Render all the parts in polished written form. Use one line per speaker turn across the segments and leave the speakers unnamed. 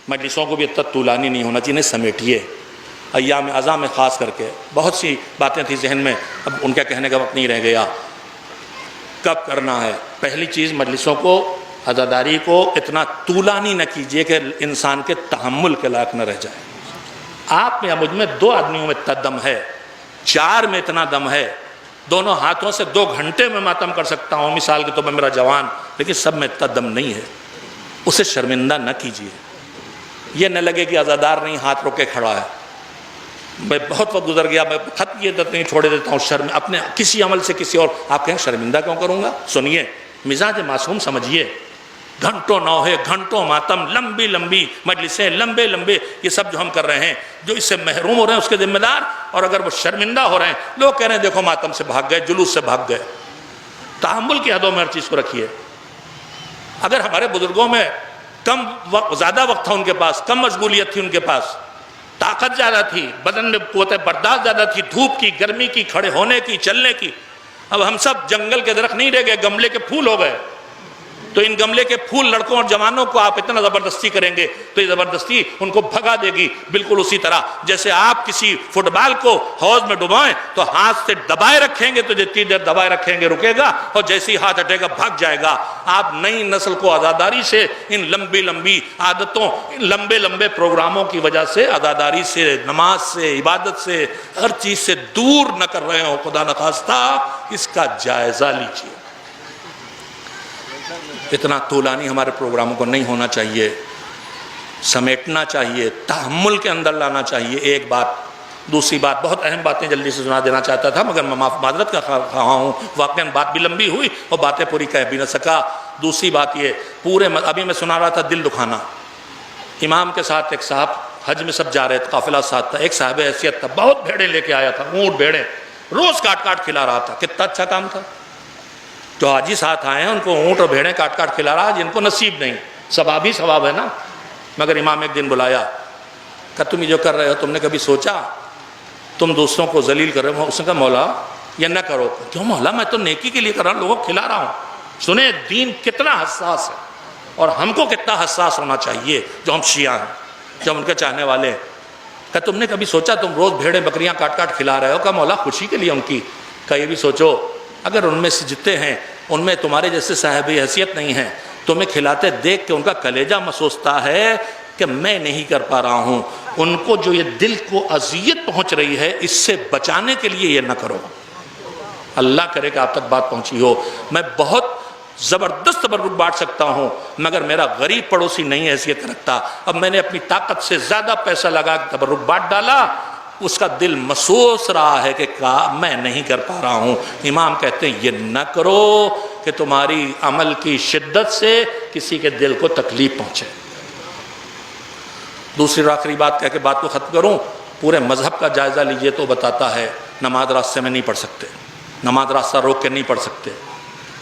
مجلسوں کو بھی اتنا طولانی نہیں ہونا چاہیے، سمیٹیے۔ ایام اعظام میں خاص کر کے بہت سی باتیں تھیں ذہن میں، اب ان کا کہنے کا وقت نہیں رہ گیا۔ کب کرنا ہے؟ پہلی چیز، مجلسوں کو، عزاداری کو اتنا طولانی نہ کیجیے کہ انسان کے تحمل کے لائق نہ رہ جائے۔ آپ میں یا مجھ میں 2 آدمیوں میں اتنا دم ہے، 4 میں اتنا دم ہے، دونوں ہاتھوں سے 2 گھنٹے میں ماتم کر سکتا ہوں، مثال کے طور پر میرا جوان، لیکن سب میں اتنا دم نہیں ہے۔ اسے شرمندہ نہ کیجیے، یہ نہ لگے کہ عزادار نہیں ہاتھ روکے کھڑا ہے۔ میں بہت وقت گزر گیا، میں خط یہ نہیں چھوڑے دیتا ہوں، شرم اپنے کسی عمل سے کسی اور، آپ کہیں شرمندہ کیوں کروں گا؟ سنیے، مزاج معصوم سمجھیے، گھنٹوں نوحے، گھنٹوں ماتم، لمبی لمبی مجلسیں، لمبے لمبے، یہ سب جو ہم کر رہے ہیں، جو اس سے محروم ہو رہے ہیں اس کے ذمہ دار، اور اگر وہ شرمندہ ہو رہے ہیں، لوگ کہہ رہے ہیں دیکھو ماتم سے بھاگ گئے، جلوس سے بھاگ گئے۔ تحمل کی حدوں میں ہر چیز کو رکھیے۔ اگر ہمارے بزرگوں میں زیادہ وقت تھا، ان کے پاس کم مشغولیت تھی، ان کے پاس طاقت زیادہ تھی، بدن میں قوت برداشت زیادہ تھی، دھوپ کی، گرمی کی، کھڑے ہونے کی، چلنے کی۔ اب ہم سب جنگل کے درخت نہیں رہ گئے، گملے کے پھول ہو گئے۔ تو ان گملے کے پھول لڑکوں اور جوانوں کو آپ اتنا زبردستی کریں گے تو یہ زبردستی ان کو بھگا دے گی، بالکل اسی طرح جیسے آپ کسی فٹ بال کو حوض میں ڈبوائیں تو ہاتھ سے دبائے رکھیں گے تو جتنی دیر دبائے رکھیں گے رکے گا، اور جیسے ہی ہاتھ ہٹے گا بھگ جائے گا۔ آپ نئی نسل کو عزاداری سے، ان لمبی لمبی عادتوں، ان لمبے لمبے پروگراموں کی وجہ سے، عزاداری سے، نماز سے، عبادت سے، ہر چیز سے دور نہ کر رہے ہو۔ خدا نخواستہ اس کا جائزہ لیجیے۔ اتنا طولانی ہمارے پروگراموں کو نہیں ہونا چاہیے، سمیٹنا چاہیے، تحمل کے اندر لانا چاہیے۔ ایک بات، دوسری بات، بہت اہم باتیں جلدی سے سنا دینا چاہتا تھا مگر میں معذرت کا خواہاں ہوں، واقعاً بات بھی لمبی ہوئی اور باتیں پوری کہہ بھی نہ سکا۔ دوسری بات یہ، ابھی میں سنا رہا تھا دل دکھانا۔ امام کے ساتھ ایک صاحب حج میں سب جا رہے تھے، قافلہ ساتھ تھا، ایک صاحب حیثیت تھا، بہت بھیڑیں لے کے آیا تھا، اونٹ بھیڑیں، روز کاٹ کاٹ کھلا رہا تھا۔ کتنا اچھا کام تھا۔ جو حاجی ساتھ آئے ہیں ان کو اونٹ اور بھیڑیں کاٹ کاٹ کھلا رہا، جن کو نصیب نہیں، ثواب ہی ثواب ہے نا۔ مگر امام ایک دن بلایا، کہ تم یہ جو کر رہے ہو تم نے کبھی سوچا تم دوسروں کو ذلیل کر رہے ہو؟ اس نے کہا مولا یہ نہ کرو۔ کیوں مولا؟ میں تو نیکی کے لیے کر رہا ہوں، لوگوں کو کھلا رہا ہوں۔ سنیں دین کتنا حساس ہے، اور ہم کو کتنا حساس ہونا چاہیے جو ہم شیعہ ہیں، جو ہم ان کے چاہنے والے ہیں۔ کہ تم نے کبھی سوچا تم روز بھیڑیں بکریاں کاٹ کاٹ کھلا رہے ہو؟ کہ مولا خوشی کے لیے ان کی۔ کہ یہ بھی سوچو اگر ان میں سے جتنے ہیں ان میں تمہارے جیسے صاحب حیثیت نہیں ہیں، تمہیں کھلاتے دیکھ کے ان کا کلیجہ محسوستا ہے کہ میں نہیں کر پا رہا ہوں، ان کو جو یہ دل کو اذیت پہنچ رہی ہے اس سے بچانے کے لیے یہ نہ کرو۔ اللہ کرے کہ آپ تک بات پہنچی ہو۔ میں بہت زبردست تبرک بانٹ سکتا ہوں مگر میرا غریب پڑوسی نہیں حیثیت رکھتا۔ اب میں نے اپنی طاقت سے زیادہ پیسہ لگا کے تبرک بانٹ ڈالا، اس کا دل محسوس رہا ہے کہ میں نہیں کر پا رہا ہوں۔ امام کہتے ہیں یہ نہ کرو کہ تمہاری عمل کی شدت سے کسی کے دل کو تکلیف پہنچے۔ دوسری اور آخری بات کہہ کے بات کو ختم کروں، پورے مذہب کا جائزہ لیجئے تو بتاتا ہے نماز راستے میں نہیں پڑھ سکتے، نماز راستہ روک کے نہیں پڑھ سکتے،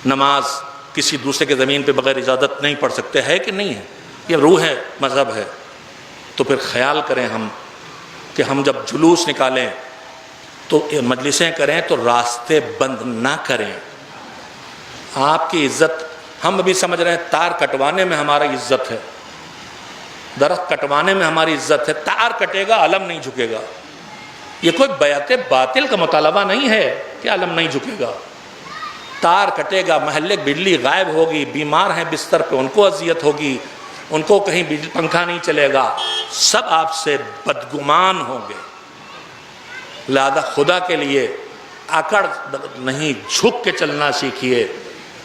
نماز کسی دوسرے کے زمین پہ بغیر اجازت نہیں پڑھ سکتے، ہے کہ نہیں ہے؟ یہ روح ہے، مذہب ہے۔ تو پھر خیال کریں ہم کہ ہم جب جلوس نکالیں تو مجلسیں کریں تو راستے بند نہ کریں۔ آپ کی عزت، ہم ابھی سمجھ رہے ہیں تار کٹوانے میں ہماری عزت ہے، درخت کٹوانے میں ہماری عزت ہے، تار کٹے گا علم نہیں جھکے گا۔ یہ کوئی بیعت باطل کا مطالبہ نہیں ہے کہ علم نہیں جھکے گا۔ تار کٹے گا، محلے بجلی غائب ہوگی، بیمار ہیں بستر پہ ان کو اذیت ہوگی، ان کو کہیں پنکھا نہیں چلے گا، سب آپ سے بدگمان ہوں گے۔ لہذا خدا کے لیے اکڑ نہیں، جھک کے چلنا سیکھیے،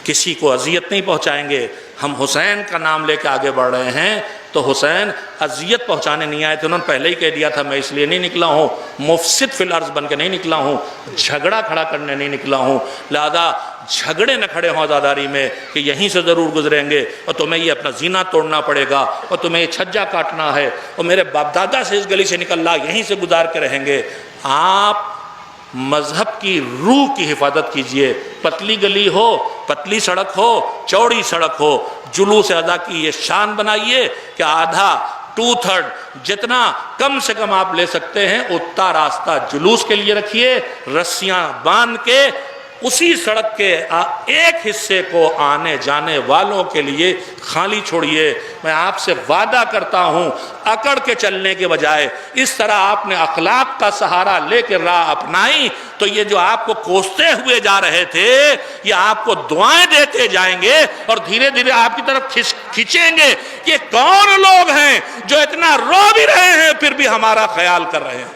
کسی کو اذیت نہیں پہنچائیں گے۔ ہم حسین کا نام لے کے آگے بڑھ رہے ہیں تو حسین اذیت پہنچانے نہیں آئے تھے، انہوں نے پہلے ہی کہہ دیا تھا میں اس لیے نہیں نکلا ہوں، مفسد فی الارض بن کے نہیں نکلا ہوں، جھگڑا کھڑا کرنے نہیں نکلا ہوں۔ لہذا جھگڑے نہ کھڑے ہوں عزاداری میں کہ یہیں سے ضرور گزریں گے اور تمہیں یہ اپنا زینہ توڑنا پڑے گا اور تمہیں یہ چھجا کاٹنا ہے اور میرے باپ دادا سے اس گلی سے نکل رہا یہیں سے گزار کے رہیں گے۔ آپ مذہب کی روح کی حفاظت کیجئے، پتلی گلی ہو، پتلی سڑک ہو، چوڑی سڑک ہو، جلوس ادا کی یہ شان بنائیے کہ آدھا 2/3 جتنا کم سے کم آپ لے سکتے ہیں اتنا راستہ جلوس کے لیے رکھیے، رسیاں باندھ کے اسی سڑک کے ایک حصے کو آنے جانے والوں کے لیے خالی چھوڑیے۔ میں آپ سے وعدہ کرتا ہوں اکڑ کے چلنے کے بجائے اس طرح آپ نے اخلاق کا سہارا لے کے راہ اپنائی تو یہ جو آپ کو کوستے ہوئے جا رہے تھے یہ آپ کو دعائیں دیتے جائیں گے اور دھیرے دھیرے آپ کی طرف کھینچیں گے کہ یہ کون لوگ ہیں جو اتنا رو بھی رہے ہیں پھر بھی ہمارا خیال کر رہے ہیں۔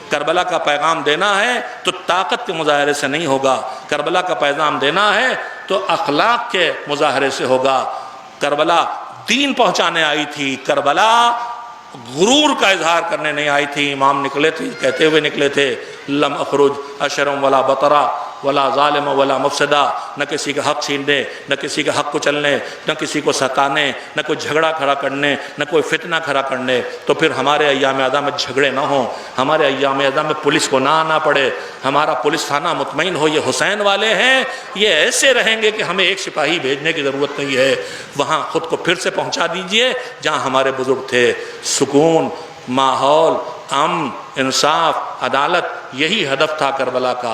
کربلا کا پیغام دینا ہے تو طاقت کے مظاہرے سے نہیں ہوگا، کربلا کا پیغام دینا ہے تو اخلاق کے مظاہرے سے ہوگا۔ کربلا دین پہنچانے آئی تھی، کربلا غرور کا اظہار کرنے نہیں آئی تھی۔ امام نکلے تھے، کہتے ہوئے نکلے تھے لم اخرج اشرم ولا بطرا ولا ظالم ولا مفسدہ، نہ کسی کا حق چھیننے، نہ کسی کا حق کچلنے، نہ کسی کو ستانے، نہ کوئی جھگڑا کھڑا کرنے، نہ کوئی فتنہ کھڑا کرنے۔ تو پھر ہمارے ایام اعداء میں جھگڑے نہ ہوں، ہمارے ایام اعداء میں پولیس کو نہ آنا پڑے، ہمارا پولیس تھانہ مطمئن ہو یہ حسین والے ہیں، یہ ایسے رہیں گے کہ ہمیں ایک سپاہی بھیجنے کی ضرورت نہیں ہے، وہاں خود کو پھر سے پہنچا دیجئے جہاں ہمارے بزرگ تھے۔ سکون، ماحول، امن، انصاف، عدالت، یہی ہدف تھا کربلا کا۔